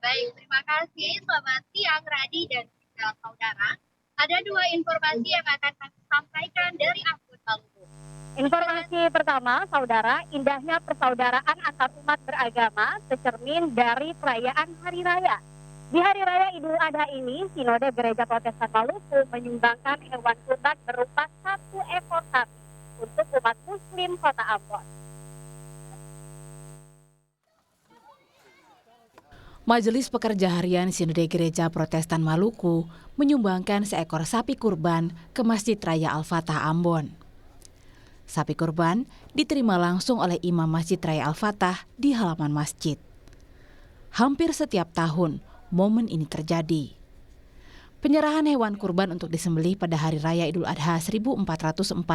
Baik, terima kasih. Selamat siang, Radi dan juga saudara. Ada dua informasi yang akan kami sampaikan dari Ambon, Maluku. Informasi pertama, saudara, indahnya persaudaraan antar umat beragama secermin dari perayaan Hari Raya. Di Hari Raya Idul Adha ini, Sinode Gereja Protestan Maluku menyumbangkan hewan kurban berupa 1 ekor sapi untuk umat Muslim Kota Ambon. Majelis Pekerja Harian Sinode Gereja Protestan Maluku menyumbangkan seekor sapi kurban ke Masjid Raya Al-Fatah Ambon. Sapi kurban diterima langsung oleh Imam Masjid Raya Al-Fatah di halaman masjid. Hampir setiap tahun, momen ini terjadi. Penyerahan hewan kurban untuk disembelih pada Hari Raya Idul Adha 1444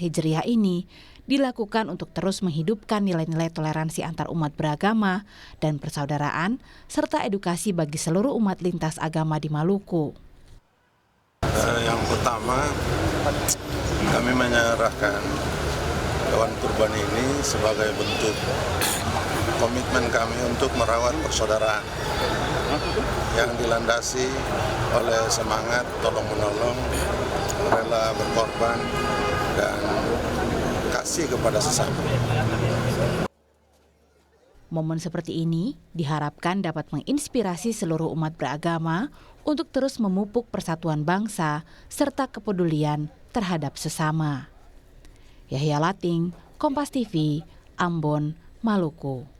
Hijriah ini dilakukan untuk terus menghidupkan nilai-nilai toleransi antar umat beragama dan persaudaraan, serta edukasi bagi seluruh umat lintas agama di Maluku. Yang pertama, kami menyerahkan hewan kurban ini sebagai bentuk komitmen kami untuk merawat persaudaraan yang dilandasi oleh semangat tolong-menolong, rela berkorban, dan kasih kepada sesama. Momen seperti ini diharapkan dapat menginspirasi seluruh umat beragama untuk terus memupuk persatuan bangsa serta kepedulian terhadap sesama. Yahya Lating, Kompas TV, Ambon, Maluku.